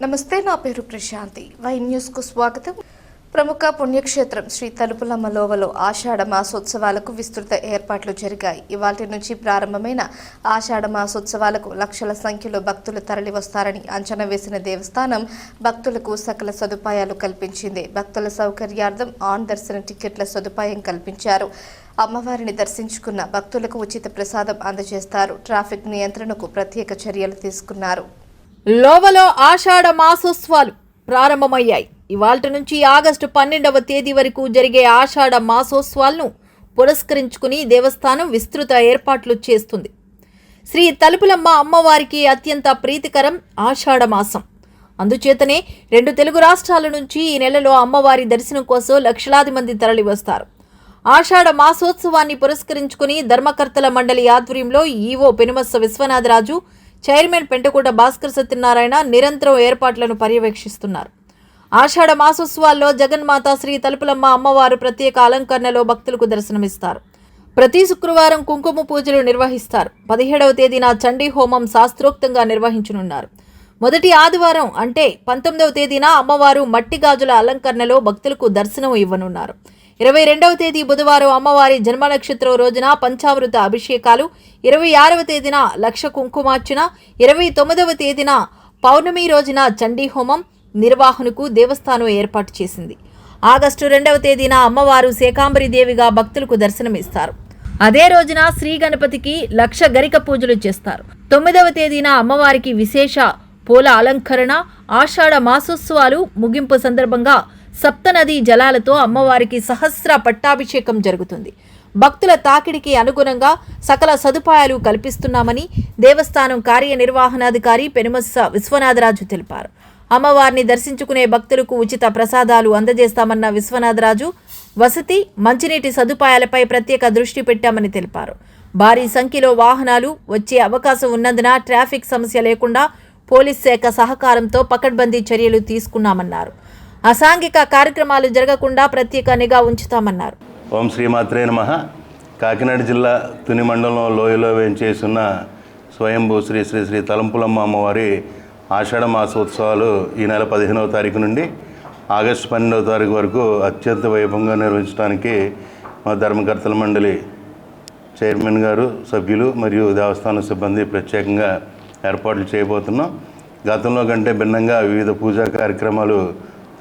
నమస్తే, నా పేరు ప్రశాంతి. వై న్యూస్కు స్వాగతం. ప్రముఖ పుణ్యక్షేత్రం శ్రీ తలుపులమ్మ లోవలో ఆషాఢ మాసోత్సవాలకు విస్తృత ఏర్పాట్లు జరిగాయి. ఇవాల్టి నుంచి ప్రారంభమైన ఆషాఢ మాసోత్సవాలకు లక్షల సంఖ్యలో భక్తులు తరలివస్తారని అంచనా వేసిన దేవస్థానం భక్తులకు సకల సదుపాయాలు కల్పించింది. భక్తుల సౌకర్యార్థం ఆన్ దర్శన టికెట్ల సదుపాయం కల్పించారు. అమ్మవారిని దర్శించుకున్న భక్తులకు ఉచిత ప్రసాదం అందజేస్తారు. ట్రాఫిక్ నియంత్రణకు ప్రత్యేక చర్యలు తీసుకున్నారు. లోవలో ఆషాఢ మాసోత్సవాలు ప్రారంభమయ్యాయి. ఇవాల్టి నుంచి ఆగస్టు 12వ తేదీ వరకు జరిగే ఆషాఢ మాసోత్సవాలను పురస్కరించుకుని దేవస్థానం విస్తృత ఏర్పాట్లు చేస్తుంది. శ్రీ తలుపులమ్మ అమ్మవారికి అత్యంత ప్రీతికరం ఆషాఢ మాసం. అందుచేతనే 2 తెలుగు రాష్ట్రాల నుంచి ఈ నెలలో అమ్మవారి దర్శనం కోసం లక్షలాది మంది తరలివస్తారు. ఆషాఢ మాసోత్సవాన్ని పురస్కరించుకుని ధర్మకర్తల మండలి ఆధ్వర్యంలో ఈవో పెనుమత్స విశ్వనాథరాజు, చైర్మన్ పెంటకోట భాస్కర్ సత్యనారాయణ నిరంతరం ఏర్పాట్లను పర్యవేక్షిస్తున్నారు. ఆషాఢ మాసోత్సవాల్లో జగన్మాత శ్రీ తలుపులమ్మ అమ్మవారు ప్రత్యేక అలంకరణలో భక్తులకు దర్శనమిస్తారు. ప్రతి శుక్రవారం కుంకుమ పూజలు నిర్వహిస్తారు. 17వ తేదీన చండీ హోమం శాస్త్రోక్తంగా నిర్వహించనున్నారు. మొదటి ఆదివారం అంటే 19వ తేదీన అమ్మవారు మట్టి గాజుల అలంకరణలో భక్తులకు దర్శనం ఇవ్వనున్నారు. 22వ తేదీ బుధవారం అమ్మవారి జన్మ నక్షత్రం రోజున పంచామృత అభిషేకాలు, 26వ తేదీన లక్ష కుంకుమార్చన, 29వ తేదీన పౌర్ణమి రోజున చండీ హోమం నిర్వహణకు దేవస్థానం ఏర్పాటు చేసింది. ఆగస్టు 2వ తేదీన అమ్మవారు శాకాంబరి దేవిగా భక్తులకు దర్శనమిస్తారు. అదే రోజున శ్రీ గణపతికి లక్ష గరిక పూజలు చేస్తారు. 9వ తేదీన అమ్మవారికి విశేష పూల అలంకరణ. ఆషాఢ మాసోత్సవాలు ముగింపు సందర్భంగా సప్తనది జలాలతో అమ్మవారికి సహస్ర పట్టాభిషేకం జరుగుతుంది. భక్తుల తాకిడికి అనుగుణంగా సకల సదుపాయాలు కల్పిస్తున్నామని దేవస్థానం కార్యనిర్వహణాధికారి పెనుమత్స విశ్వనాథరాజు తెలిపారు. అమ్మవారిని దర్శించుకునే భక్తులకు ఉచిత ప్రసాదాలు అందజేస్తామన్న విశ్వనాథరాజు వసతి, మంచినీటి సదుపాయాలపై ప్రత్యేక దృష్టి పెట్టామని తెలిపారు. భారీ సంఖ్యలో వాహనాలు వచ్చే అవకాశం ఉన్నందున ట్రాఫిక్ సమస్య లేకుండా పోలీస్ శాఖ సహకారంతో పకడ్బందీ చర్యలు తీసుకున్నామన్నారు. అసాంఘిక కార్యక్రమాలు జరగకుండా ప్రత్యేక నిఘా ఉంచుతామన్నారు. ఓం శ్రీమాత్రే నమః. కాకినాడ జిల్లా తుని మండలం లోయలో వేంచేస్తున్న స్వయంభూ శ్రీ శ్రీ శ్రీ తలంపులమ్మ అమ్మవారి ఆషాఢ మాసోత్సవాలు ఈ నెల 15వ తారీఖు నుండి ఆగస్టు 12వ తారీఖు వరకు అత్యంత వైభవంగా నిర్వహించడానికి మా ధర్మకర్తల మండలి చైర్మన్ గారు, సభ్యులు మరియు దేవస్థాన సిబ్బంది ప్రత్యేకంగా ఏర్పాట్లు చేయబోతున్నాం. గతంలో కంటే భిన్నంగా వివిధ పూజా కార్యక్రమాలు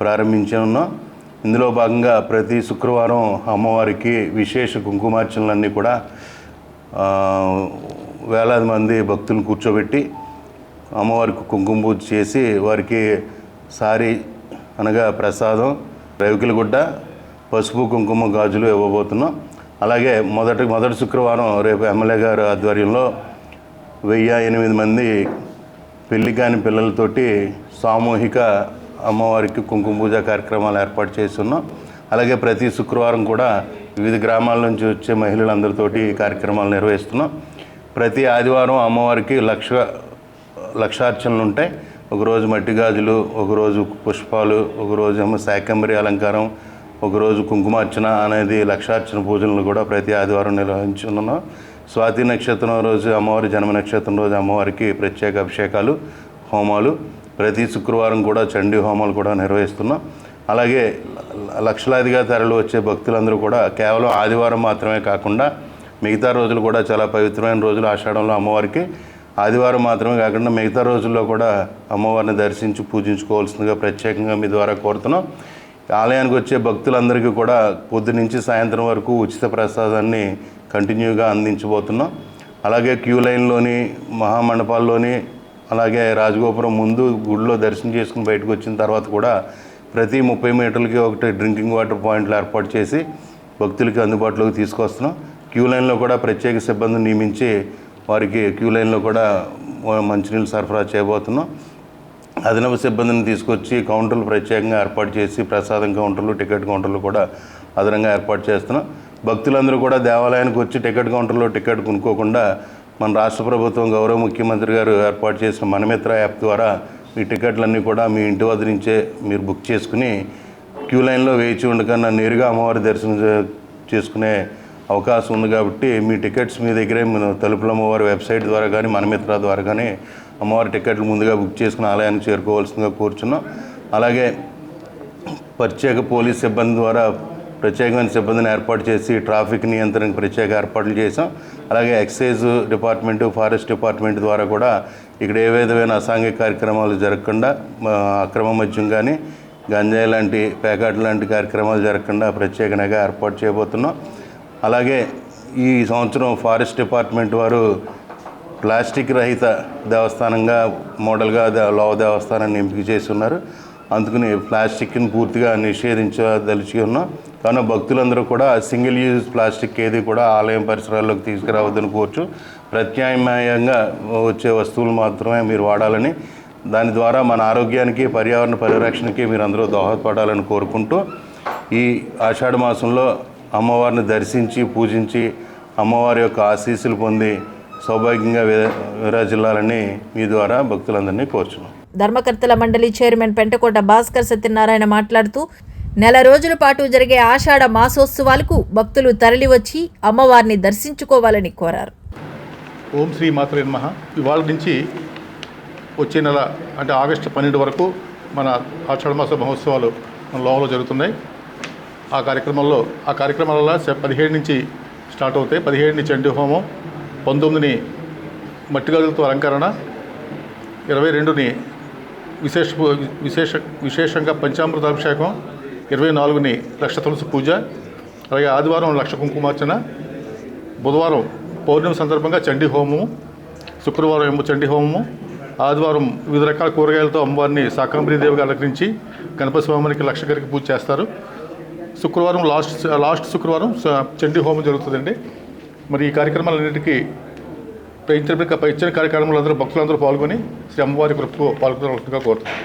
ప్రారంభించి ఉన్నాం. ఇందులో భాగంగా ప్రతి శుక్రవారం అమ్మవారికి విశేష కుంకుమార్చనలన్నీ కూడా వేలాది మంది భక్తులను కూర్చోబెట్టి అమ్మవారికి కుంకుమ పూజ చేసి వారికి సారీ అనగా ప్రసాదం, రవికిల గుడ్డ, పసుపు కుంకుమ గాజులు ఇవ్వబోతున్నాం. అలాగే మొదటి శుక్రవారం రేపు ఎమ్మెల్యే గారు ఆధ్వర్యంలో 1008 మంది పెళ్లి కాని పిల్లలతోటి సామూహిక అమ్మవారికి కుంకుమ పూజ కార్యక్రమాలు ఏర్పాటు చేస్తున్నాం. అలాగే ప్రతి శుక్రవారం కూడా వివిధ గ్రామాల నుంచి వచ్చే మహిళలందరితోటి కార్యక్రమాలు నిర్వహిస్తున్నాం. ప్రతి ఆదివారం అమ్మవారికి లక్షార్చనలు ఉంటాయి. ఒకరోజు మట్టి గాజులు, ఒకరోజు పుష్పాలు, ఒకరోజు ఏమో శాకంబరి అలంకారం, ఒకరోజు కుంకుమార్చన అనేది లక్షార్చన పూజలను కూడా ప్రతి ఆదివారం నిర్వహించున్నాం. స్వాతి నక్షత్రం రోజు అమ్మవారి జన్మ నక్షత్రం రోజు అమ్మవారికి ప్రత్యేక అభిషేకాలు, హోమాలు, ప్రతి శుక్రవారం కూడా చండీ హోమాలు కూడా నిర్వహిస్తున్నాం. అలాగే లక్షలాదిగా తరలి వచ్చే భక్తులందరూ కూడా కేవలం ఆదివారం మాత్రమే కాకుండా మిగతా రోజులు కూడా చాలా పవిత్రమైన రోజులు. ఆషాఢంలో అమ్మవారికి ఆదివారం మాత్రమే కాకుండా మిగతా రోజుల్లో కూడా అమ్మవారిని దర్శించి పూజించుకోవాల్సిందిగా ప్రత్యేకంగా మీ ద్వారా కోరుతున్నాం. ఆలయానికి వచ్చే భక్తులందరికీ కూడా పొద్దు నుంచి సాయంత్రం వరకు ఉచిత ప్రసాదాన్ని కంటిన్యూగా అందించబోతున్నాం. అలాగే క్యూ లైన్లోని, మహామండపాల్లోని, అలాగే రాజగోపురం ముందు గుడిలో దర్శనం చేసుకుని బయటకు వచ్చిన తర్వాత కూడా ప్రతి 30 మీటర్లకి ఒకటి డ్రింకింగ్ వాటర్ పాయింట్లు ఏర్పాటు చేసి భక్తులకి అందుబాటులోకి తీసుకొస్తున్నాం. క్యూ లైన్లో కూడా ప్రత్యేక సిబ్బందిని నియమించి వారికి క్యూ లైన్లో కూడా మంచినీళ్ళు సరఫరా చేయబోతున్నాం. అదనపు సిబ్బందిని తీసుకొచ్చి కౌంటర్లు ప్రత్యేకంగా ఏర్పాటు చేసి ప్రసాదం కౌంటర్లు, టికెట్ కౌంటర్లు కూడా అదనంగా ఏర్పాటు చేస్తున్నాం. భక్తులందరూ కూడా దేవాలయానికి వచ్చి టికెట్ కౌంటర్లో టికెట్ కొనుక్కోకుండా మన రాష్ట్ర ప్రభుత్వం గౌరవ ముఖ్యమంత్రి గారు ఏర్పాటు చేసిన మనమిత్ర యాప్ ద్వారా మీ టికెట్లన్నీ కూడా మీ ఇంటి వద్ద నుంచే మీరు బుక్ చేసుకుని క్యూ లైన్లో వేచి ఉండకన్నా నేరుగా అమ్మవారి దర్శనం చేసుకునే అవకాశం ఉంది. కాబట్టి మీ టికెట్స్ మీ దగ్గరే తలుపులమ్మవారి వెబ్సైట్ ద్వారా కానీ మనమిత్ర ద్వారా కానీ అమ్మవారి టికెట్లు ముందుగా బుక్ చేసుకుని ఆలయానికి చేరుకోవాల్సిందిగా కోరుచున్నాం. అలాగే ప్రత్యేక పోలీస్ సిబ్బంది ద్వారా ప్రత్యేకమైన సిబ్బందిని ఏర్పాటు చేసి ట్రాఫిక్ నియంత్రణకు ప్రత్యేక ఏర్పాట్లు చేసాం. అలాగే ఎక్సైజ్ డిపార్ట్మెంటు, ఫారెస్ట్ డిపార్ట్మెంట్ ద్వారా కూడా ఇక్కడ ఏ విధమైన అసాంఘిక కార్యక్రమాలు జరగకుండా, అక్రమ మద్యం కానీ గంజాయి లాంటి ప్యాకెట్ లాంటి కార్యక్రమాలు జరగకుండా ప్రత్యేక నిఘా ఏర్పాటు చేయబోతున్నాం. అలాగే ఈ సంవత్సరం ఫారెస్ట్ డిపార్ట్మెంట్ వారు ప్లాస్టిక్ రహిత దేవస్థానంగా మోడల్గా లోవ దేవస్థానాన్ని ఎంపిక చేసి ఉన్నారు. అందుకని ప్లాస్టిక్ని పూర్తిగా నిషేధించదలిచి ఉన్నాం. కావున భక్తులందరూ కూడా సింగిల్ యూజ్ ప్లాస్టిక్ ఏది కూడా ఆలయం పరిసరాల్లోకి తీసుకురావద్దని కోరుచు, ప్రత్యామ్నాయంగా వచ్చే వస్తువులు మాత్రమే మీరు వాడాలని, దాని ద్వారా మన ఆరోగ్యానికి పర్యావరణ పరిరక్షణకి మీరు అందరూ దోహదపడాలని కోరుకుంటూ, ఈ ఆషాఢ మాసంలో అమ్మవారిని దర్శించి పూజించి అమ్మవారి యొక్క ఆశీస్సులు పొంది సౌభాగ్యంగా విరాజిల్లాలని మీ ద్వారా భక్తులందరినీ కోరుచున్నాం. ధర్మకర్తల మండలి చైర్మన్ పెంటకోట భాస్కర్ సత్యనారాయణ మాట్లాడుతూ, నెల రోజుల పాటు జరిగే ఆషాఢ మాసోత్సవాలకు భక్తులు తరలివచ్చి అమ్మవారిని దర్శించుకోవాలని కోరారు. ఓం శ్రీ మాత్రే నమః. ఇవాళ నుంచి వచ్చే నెల అంటే ఆగస్టు 12 వరకు మన ఆషాఢ మాస మహోత్సవాలు మన లోపల జరుగుతున్నాయి. ఆ కార్యక్రమాలలో 17 నుంచి స్టార్ట్ అవుతాయి. 17ని చండీ హోమం, 19ని మట్టి గదులతో అలంకరణ, 22ని విశేషంగా పంచామృతాభిషేకం, 24ని లక్ష తులసి పూజ, అలాగే ఆదివారం లక్ష కుంకుమార్చన, బుధవారం పౌర్ణమి సందర్భంగా చండీ హోమము, శుక్రవారం ఏమో చండీ హోమము, ఆదివారం వివిధ రకాల కూరగాయలతో అమ్మవారిని శాకంబరీదేవిగా అలంకరించి గణపతి స్వామికి లక్ష గరికి పూజ చేస్తారు. శుక్రవారం లాస్ట్ శుక్రవారం చండీ హోమం జరుగుతుందండి. మరి ఈ కార్యక్రమాలన్నింటికీ ఇచ్చిన కార్యక్రమాలందరూ భక్తులందరూ పాల్గొని శ్రీ అమ్మవారి కృపకు పాల్గొనవలసిందిగా కోరుతున్నాను.